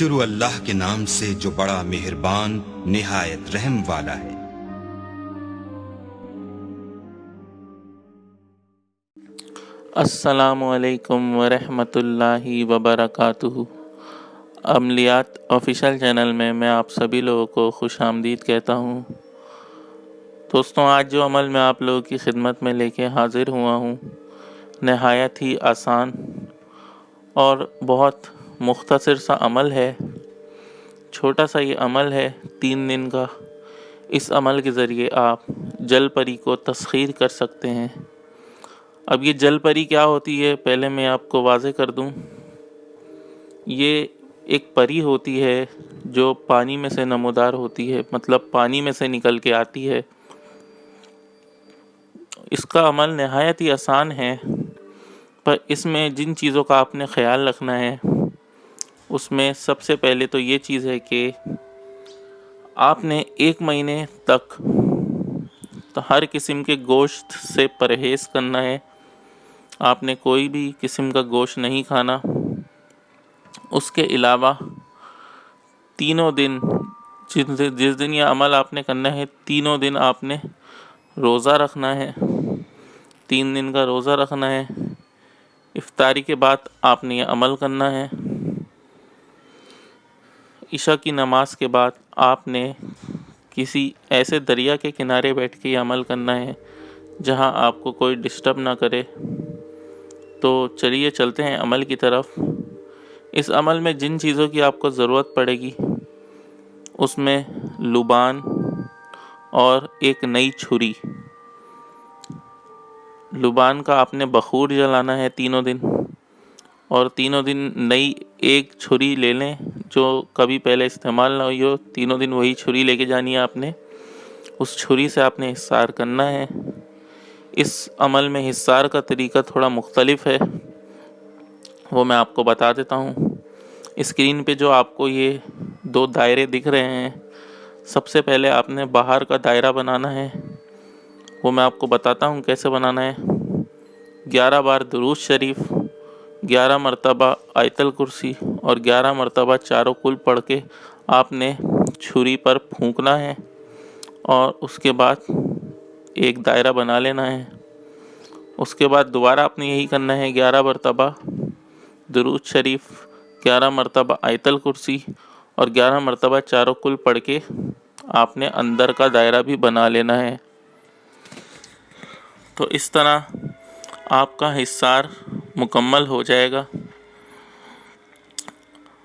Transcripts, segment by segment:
شروع اللہ کے نام سے جو بڑا مہربان نہایت رحم والا ہے۔ السلام علیکم ورحمۃ اللہ وبرکاتہ۔ عملیات آفیشیل چینل میں آپ سبھی لوگوں کو خوش آمدید کہتا ہوں۔ دوستوں، آج جو عمل میں آپ لوگوں کی خدمت میں لے کے حاضر ہوا ہوں، نہایت ہی آسان اور بہت مختصر سا عمل ہے۔ چھوٹا سا یہ عمل ہے 3 دن کا۔ اس عمل کے ذریعے آپ جل پری کو تسخیر کر سکتے ہیں۔ اب یہ جل پری کیا ہوتی ہے، پہلے میں آپ کو واضح کر دوں۔ یہ ایک پری ہوتی ہے جو پانی میں سے نمودار ہوتی ہے، مطلب پانی میں سے نکل کے آتی ہے۔ اس کا عمل نہایت ہی آسان ہے، پر اس میں جن چیزوں کا آپ نے خیال رکھنا ہے، اس میں سب سے پہلے تو یہ چیز ہے کہ آپ نے 1 مہینے تک ہر قسم کے گوشت سے پرہیز کرنا ہے۔ آپ نے کوئی بھی قسم کا گوشت نہیں کھانا۔ اس کے علاوہ تینوں دن، جس دن یہ عمل آپ نے کرنا ہے، تینوں دن آپ نے روزہ رکھنا ہے۔ 3 دن کا روزہ رکھنا ہے۔ افطاری کے بعد آپ نے یہ عمل کرنا ہے۔ عشاء کی نماز کے بعد آپ نے کسی ایسے دریا کے کنارے بیٹھ کے یہ عمل کرنا ہے جہاں آپ کو کوئی ڈسٹرب نہ کرے۔ تو چلیے چلتے ہیں عمل کی طرف۔ اس عمل میں جن چیزوں کی آپ کو ضرورت پڑے گی، اس میں لبان اور ایک نئی چھری۔ لبان کا آپ نے بخور جلانا ہے تینوں دن، اور تینوں دن نئی ایک چھری لے لیں جو کبھی پہلے استعمال نہ ہوئی ہو۔ تینوں دن وہی چھری لے کے جانی ہے آپ نے۔ اس چھری سے آپ نے حصار کرنا ہے۔ اس عمل میں حصار کا طریقہ تھوڑا مختلف ہے، وہ میں آپ کو بتا دیتا ہوں۔ اسکرین پہ جو آپ کو یہ 2 دائرے دکھ رہے ہیں، سب سے پہلے آپ نے باہر کا دائرہ بنانا ہے۔ وہ میں آپ کو بتاتا ہوں کیسے بنانا ہے۔ 11 بار درود شریف، 11 مرتبہ آیت الکرسی اور 11 مرتبہ چاروں کل پڑھ کے آپ نے چھری پر پھونکنا ہے، اور اس کے بعد ایک دائرہ بنا لینا ہے۔ اس کے بعد دوبارہ آپ نے یہی کرنا ہے، 11 مرتبہ درود شریف، 11 مرتبہ آیت الکرسی اور 11 مرتبہ چاروں کل پڑھ کے آپ نے اندر کا دائرہ بھی بنا لینا ہے۔ تو اس طرح آپ کا حصار مکمل ہو جائے گا۔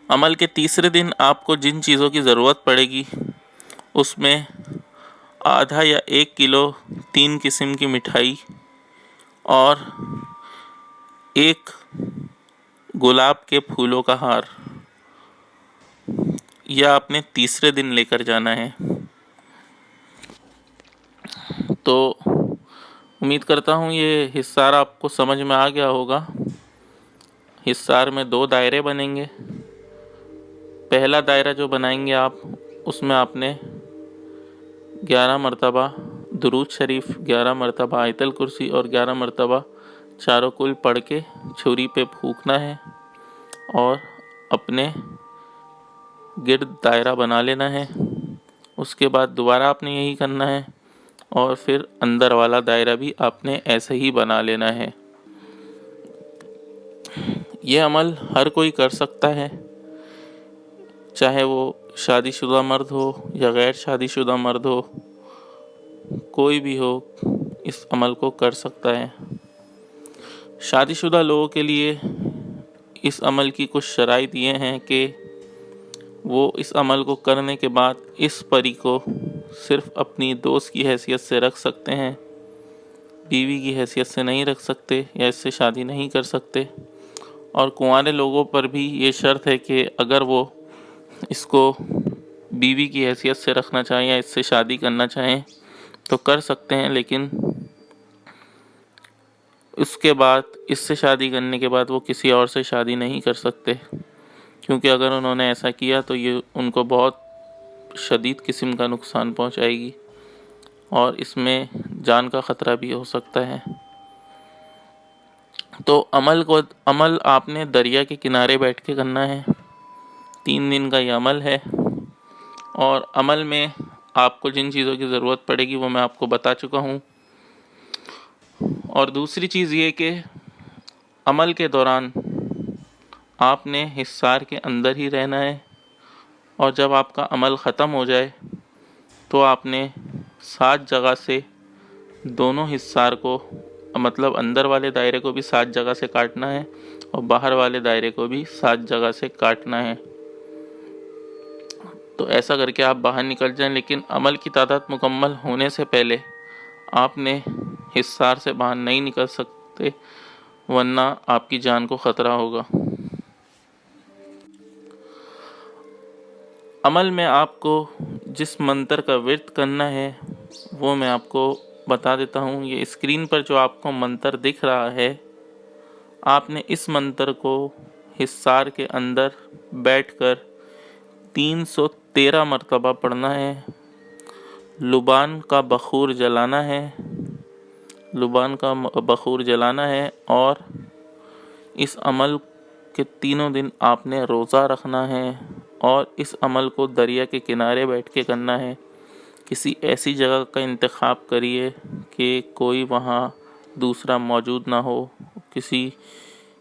عمل کے تیسرے دن آپ کو جن چیزوں کی ضرورت پڑے گی، اس میں آدھا یا 1 کلو 3 قسم کی مٹھائی اور 1 گلاب کے پھولوں کا ہار، یہ آپ نے تیسرے دن لے کر جانا ہے۔ تو امید کرتا ہوں یہ حصار آپ کو سمجھ میں آ گیا ہوگا۔ حصار میں 2 دائرے بنیں گے۔ پہلا دائرہ جو بنائیں گے آپ، اس میں آپ نے 11 مرتبہ درود شریف، 11 مرتبہ آیت الکرسی اور 11 مرتبہ چاروں کل پڑھ کے چھری پہ پھونکنا ہے، اور اپنے گرد دائرہ بنا لینا ہے۔ اس کے بعد دوبارہ آپ نے یہی کرنا ہے، اور پھر اندر والا دائرہ بھی آپ نے ایسے ہی بنا لینا ہے۔ یہ عمل ہر کوئی کر سکتا ہے، چاہے وہ شادی شدہ مرد ہو یا غیر شادی شدہ مرد ہو، کوئی بھی ہو اس عمل کو کر سکتا ہے۔ شادی شدہ لوگوں کے لیے اس عمل کی کچھ شرائط یہ ہیں کہ وہ اس عمل کو کرنے کے بعد اس پری کو صرف اپنی دوست کی حیثیت سے رکھ سکتے ہیں، بیوی کی حیثیت سے نہیں رکھ سکتے یا اس سے شادی نہیں کر سکتے۔ اور کنوارے لوگوں پر بھی یہ شرط ہے کہ اگر وہ اس کو بیوی کی حیثیت سے رکھنا چاہیں یا اس سے شادی کرنا چاہیں تو کر سکتے ہیں، لیکن اس کے بعد، اس سے شادی کرنے کے بعد وہ کسی اور سے شادی نہیں کر سکتے، کیونکہ اگر انہوں نے ایسا کیا تو یہ ان کو بہت شدید قسم کا نقصان پہنچائے گی، اور اس میں جان کا خطرہ بھی ہو سکتا ہے۔ تو عمل آپ نے دریا کے کنارے بیٹھ کے کرنا ہے۔ 3 دن کا یہ عمل ہے، اور عمل میں آپ کو جن چیزوں کی ضرورت پڑے گی وہ میں آپ کو بتا چکا ہوں۔ اور دوسری چیز یہ کہ عمل کے دوران آپ نے حصار کے اندر ہی رہنا ہے، اور جب آپ کا عمل ختم ہو جائے تو آپ نے 7 جگہ سے دونوں حصار کو، مطلب اندر والے دائرے کو بھی 7 جگہ سے کاٹنا ہے اور باہر والے دائرے کو بھی 7 جگہ سے کاٹنا ہے۔ تو ایسا کر کے آپ باہر نکل جائیں، لیکن عمل کی تعداد مکمل ہونے سے پہلے آپ نے حصار سے باہر نہیں نکل سکتے، ورنہ آپ کی جان کو خطرہ ہوگا۔ عمل میں آپ کو جس منتر کا ورد کرنا ہے وہ میں آپ کو بتا دیتا ہوں۔ یہ اسکرین پر جو آپ کو منتر دکھ رہا ہے، آپ نے اس منتر کو حصار کے اندر بیٹھ کر 313 مرتبہ پڑھنا ہے۔ لبان کا بخور جلانا ہے، لبان کا بخور جلانا ہے، اور اس عمل کے تینوں دن آپ نے روزہ رکھنا ہے، اور اس عمل کو دریا کے کنارے بیٹھ کے کرنا ہے۔ کسی ایسی جگہ کا انتخاب کریے کہ کوئی وہاں دوسرا موجود نہ ہو، کسی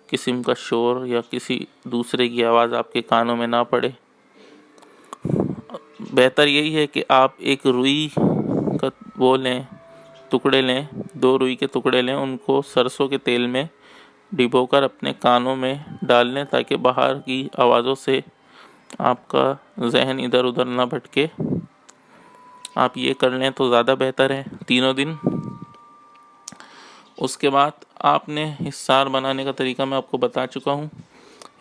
قسم کا شور یا کسی دوسرے کی آواز آپ کے کانوں میں نہ پڑے۔ بہتر یہی ہے کہ آپ ایک روئی کا وہ لیں، ٹکڑے لیں، 2 روئی کے ٹکڑے لیں، ان کو سرسوں کے تیل میں ڈبو کر اپنے کانوں میں ڈال لیں تاکہ باہر کی آوازوں سے آپ کا ذہن ادھر ادھر نہ بھٹکے۔ آپ یہ کر لیں تو زیادہ بہتر ہے تینوں دن۔ اس کے بعد آپ نے حصار بنانے کا طریقہ میں آپ کو بتا چکا ہوں۔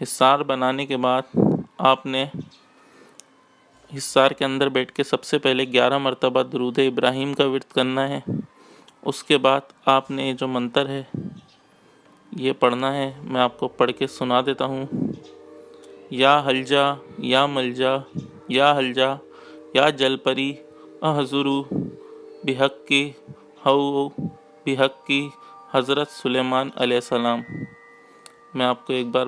حصار بنانے کے بعد آپ نے حصار کے اندر بیٹھ کے سب سے پہلے 11 مرتبہ درود ابراہیم کا ورد کرنا ہے۔ اس کے بعد آپ نے جو منتر ہے یہ پڑھنا ہے، میں آپ کو پڑھ کے سنا دیتا ہوں۔ یا حلجا یا ملجا یا حلجا یا جل پری احضرو بحق کی ہو بحق کی حضرت سلیمان علیہ السلام۔ میں آپ کو ایک بار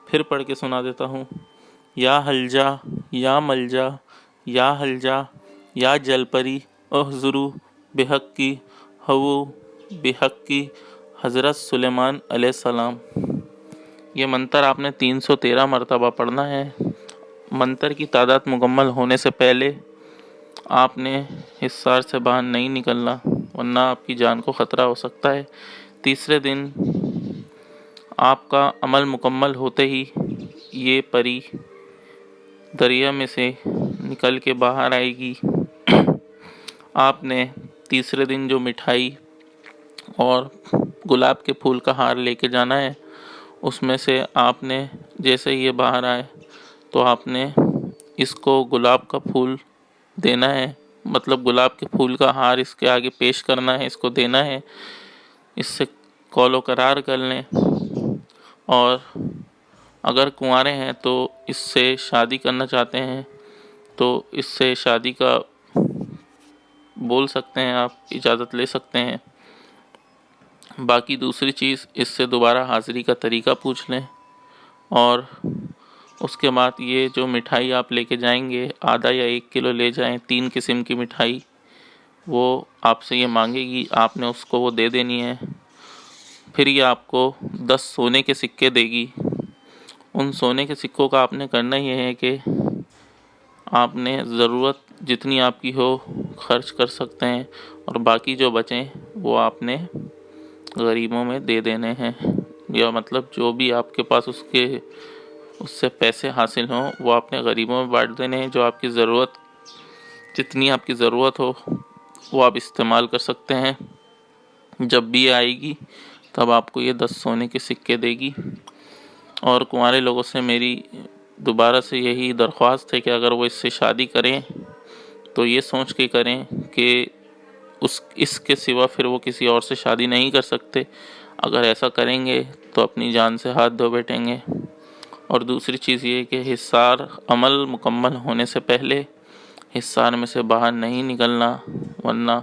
پھر پڑھ کے سنا دیتا ہوں۔ یا حلجا یا ملجا یا حلجا یا جل پری احضرو بحق کی ہو بحق کی حضرت سلیمان علیہ السلام۔ یہ منتر آپ نے 313 مرتبہ پڑھنا ہے۔ منتر کی تعداد مکمل ہونے سے پہلے آپ نے حصار سے باہر نہیں نکلنا، ورنہ آپ کی جان کو خطرہ ہو سکتا ہے۔ تیسرے دن آپ کا عمل مکمل ہوتے ہی یہ پری دریا میں سے نکل کے باہر آئے گی۔ آپ نے تیسرے دن جو مٹھائی اور گلاب کے پھول کا ہار لے کے جانا ہے، اس میں سے آپ نے جیسے یہ باہر آئے تو آپ نے اس کو گلاب کا پھول دینا ہے، مطلب گلاب کے پھول کا ہار اس کے آگے پیش کرنا ہے، اس کو دینا ہے۔ اس سے قول و قرار کر لیں، اور اگر کنوارے ہیں تو اس سے شادی کرنا چاہتے ہیں تو اس سے شادی کا بول سکتے ہیں، آپ اجازت لے سکتے ہیں۔ باقی دوسری چیز، اس سے دوبارہ حاضری کا طریقہ پوچھ لیں، اور اس کے بعد یہ جو مٹھائی آپ لے کے جائیں گے آدھا یا 1 کلو لے جائیں، 3 قسم کی مٹھائی، وہ آپ سے یہ مانگے گی، آپ نے اس کو وہ دے دینی ہے۔ پھر یہ آپ کو 10 سونے کے سکے دے گی۔ ان سونے کے سکوں کا آپ نے کرنا یہ ہے کہ آپ نے ضرورت جتنی آپ کی ہو خرچ کر سکتے ہیں، اور باقی جو بچیں وہ آپ نے غریبوں میں دے دینے ہیں، یا مطلب جو بھی آپ کے پاس اس سے پیسے حاصل ہوں وہ آپ نے غریبوں میں بانٹ دینے ہیں۔ جو آپ کی ضرورت، جتنی آپ کی ضرورت ہو وہ آپ استعمال کر سکتے ہیں۔ جب بھی آئے گی تب آپ کو یہ 10 سونے کے سکے دے گی۔ اور کنوارے لوگوں سے میری دوبارہ سے یہی درخواست ہے کہ اگر وہ اس سے شادی کریں تو یہ سوچ کے کریں کہ اس کے سوا پھر وہ کسی اور سے شادی نہیں کر سکتے۔ اگر ایسا کریں گے تو اپنی جان سے ہاتھ دھو بیٹھیں گے۔ اور دوسری چیز یہ کہ حصار عمل مکمل ہونے سے پہلے حصار میں سے باہر نہیں نکلنا، ورنہ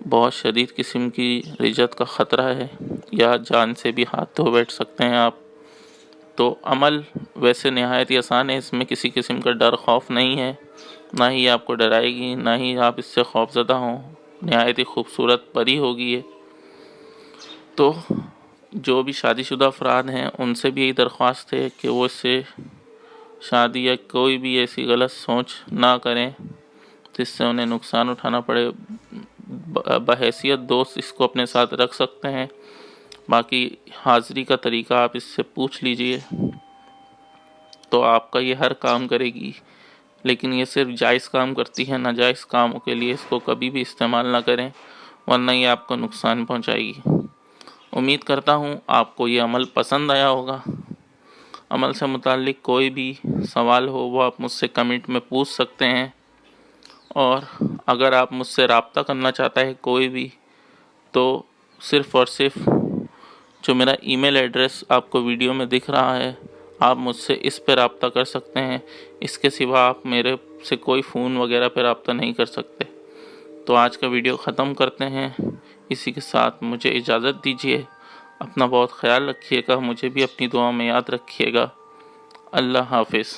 بہت شدید قسم کی رجت کا خطرہ ہے، یا جان سے بھی ہاتھ دھو بیٹھ سکتے ہیں آپ۔ تو عمل ویسے نہایت ہی آسان ہے، اس میں کسی قسم کا ڈر خوف نہیں ہے، نہ ہی آپ کو ڈرائے گی، نہ ہی آپ اس سے خوف زدہ ہوں، نہایت ہی خوبصورت پری ہوگی یہ۔ تو جو بھی شادی شدہ افراد ہیں ان سے بھی یہی درخواست ہے کہ وہ اس سے شادی یا کوئی بھی ایسی غلط سوچ نہ کریں جس سے انہیں نقصان اٹھانا پڑے۔ بحیثیت دوست اس کو اپنے ساتھ رکھ سکتے ہیں، باقی حاضری کا طریقہ آپ اس سے پوچھ لیجئے تو آپ کا یہ ہر کام کرے گی، لیکن یہ صرف جائز کام کرتی ہے، ناجائز کاموں کے لیے اس کو کبھی بھی استعمال نہ کریں ورنہ یہ آپ کو نقصان پہنچائے گی۔ امید کرتا ہوں آپ کو یہ عمل پسند آیا ہوگا۔ عمل سے متعلق کوئی بھی سوال ہو وہ آپ مجھ سے کمنٹ میں پوچھ سکتے ہیں، اور اگر آپ مجھ سے رابطہ کرنا چاہتا ہے کوئی بھی تو صرف اور صرف جو میرا ای میل ایڈریس آپ کو ویڈیو میں دکھ رہا ہے آپ مجھ سے اس پہ رابطہ کر سکتے ہیں، اس کے سوا آپ میرے سے کوئی فون وغیرہ پہ رابطہ نہیں کر سکتے۔ تو آج کا ویڈیو ختم کرتے ہیں، اسی کے ساتھ مجھے اجازت دیجیے۔ اپنا بہت خیال رکھیے گا، مجھے بھی اپنی دعا میں یاد رکھیے گا۔ اللہ حافظ۔